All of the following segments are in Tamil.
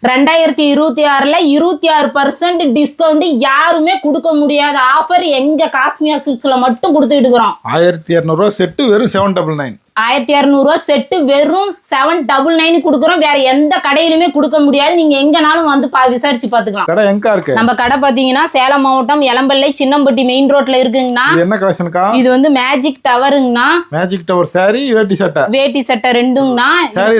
2026ல 26% டிஸ்கவுண்ட் யாருமே கொடுக்க முடியாத ஆஃபர் எங்க காஸ்மியா சில்க்ஸ்ல மட்டும் கொடுத்துட்டு இருக்கிறோம். 1200 செட்டு வெறும் 799. 1200 செட்டு வெறும் 799 கொடுக்குறோம். வேற எந்த கடையிலுமே கொடுக்க முடியாது. நீங்க எங்கனாலும் வந்து விசாரிச்சு பாத்துக்கலாம். கடை எங்க இருக்கு? நம்ம கடை பாத்தீங்கன்னா சேலம் மாவட்டம் எலம்பள்ளை சின்னம்பட்டி மெயின் ரோட்ல இருக்குங்கண்ணா. என்ன கலெக்ஷன்க்கா? இது வந்து மேஜிக் டவருங்கண்ணா. மேஜிக் டவர் சாரி வேட்டி சட்டை ரெண்டுங்கண்ணா. சாரி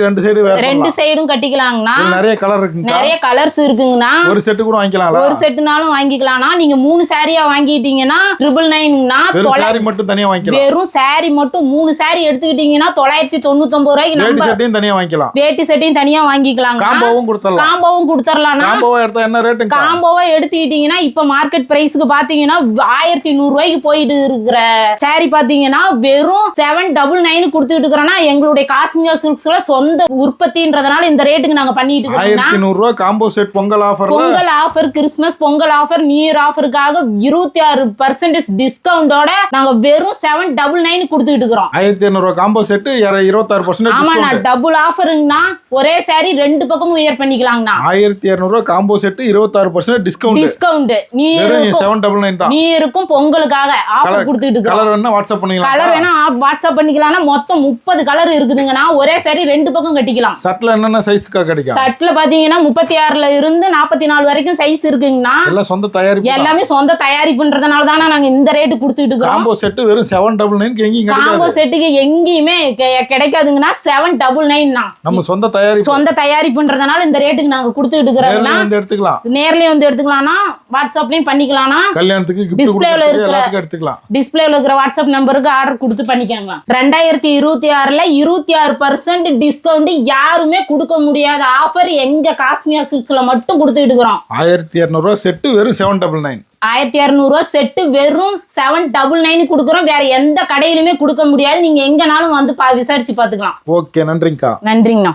ரெண்டு சைடும் கட்டிக்கலாங்கண்ணா. நிறைய கலர் இருக்குங்க. நிறைய கலர்ஸ் இருக்குங்கண்ணா. ஒரு செட்டு கூட வாங்கிக்கலாம். ஒரு செட்டுனாலும் வாங்கிக்கலாம்னா நீங்க 3 சாரியா வாங்கிட்டீங்கன்னா 999ங்கண்ணா. சாரி மட்டும் தனியா வாங்கிக்கலாம். வெறும் சாரி மட்டும் 3 சாரி எடுத்துக்கிட்டீங்கன்னா 999 ரூபாய்க்கு வேட்டி சட்டையும் தனியா வாங்கிக்கலாம். வேட்டி சட்டையும் தனியா வாங்கிக்கலாங்க. காம்போவும் கொடுத்துறலாம். காம்போவா எடுத்தா என்ன ரேட்டுங்க? காம்போவா எடுத்துக்கிட்டீங்கன்னா இப்ப மார்க்கெட் பிரைஸ்க்கு பாத்தீங்கன்னா 1100 ரூபாய்க்கு போயிட்டு இருக்கிற சாரி பாத்தீங்கன்னா வெறும் 799 கொடுத்துட்டு இருக்கிறோம்னா எங்களுடைய காஸ்மியா சில்க்ஸ்ல சொந்த உற்பத்தின்றதுனால இந்த ரேட்டுக்கு நாங்க பண்ணிட்டு இருக்கோம். 1100 ரூபாய் combo set Pongal offer, Christmas Pongal offer, new year ஆஃபருக்காக 26% டிஸ்கவுண்டோட நாங்க வெறும் 799 கொடுத்துட்டு இருக்கிறோம். 1200 ரூபாய் காம்போ செட் 26% ஆமாண்ணா, டபுள் ஆஃபருங்கண்ணா. ஒரே சாரி ரெண்டு பக்கமும் வியர் பண்ணிக்கலாங்கண்ணா. 1200 ரூபாய் காம்போ செட் 26% டிஸ்கவுண்ட். நியூ இயருக்கும் 799 தான். நியூ இயருக்கும் பொங்கலுக்காக ஆஃபர் கொடுத்துட்டு இருக்கோம். கலர் வேணா வாட்ஸ்அப் பண்ணிக்கலாம். கலர் வேணா வாட்ஸ்அப் பண்ணிக்கலாம்னா மொத்தம் 30 கலர் இருக்குதுங்கண்ணா. ஒரே சாரி ரெண்டு பக்கம் கட்டிக்கலாம். சட்ல என்னென்ன சைஸ்க்கா கிடைக்கும்? சட்ல பாத்தீங்கன்னா 36ல இருந்து 44 வரைக்கும் சைஸ் இருக்குங்கண்ணா. எல்லாம் சொந்த தயாரிப்பு. எல்லாமே சொந்த தயாரிப்புன்றதுனால தானே நாங்க இந்த ரேட்டு கொடுத்துட்டு இருக்கோம். காம்போ செட் வெறும் 799 எங்கேயும் கிடைக்காது. காம்போ செட்டுக்கு எங்கேயுமே கிடைக்காதுங்கண்ணா. 799 நம்ம சொந்த தயாரிப்புன்றதுனால இந்த ரேட்டுக்கு நாங்க கொடுத்துட்டு இருக்கிறோம்னா நேர்லயே வந்து எடுத்துக்கலாம்னா வாட்ஸ்அப்லயும் பண்ணிக்கலாம்னா கல்யாணத்துக்கு டிஸ்ப்ளேல இருக்கிற வாட்ஸ்அப் நம்பருக்கு ஆர்டர் கொடுத்து பண்ணிக்கோங்க. 2026ல 26% டிஸ்கவுண்ட் யாருமே கொடுக்க முடியாத ஆஃபர் எங்க காஸ்மியா சில்க்ஸ்ல மட்டும் கொடுத்துட்டு இருக்கிறோம். 1200 ரூபாய் செட்டு வெறும் 799. 1200 செட்டு வெறும் 799 கொடுக்குறோம். வேற எந்த கடையிலுமே கொடுக்க முடியாது. நீங்க எங்கனாலும் வந்து விசாரிச்சு பாத்துக்கலாம். ஓகே, நன்றிங்கக்கா. நன்றிங்கண்ணா.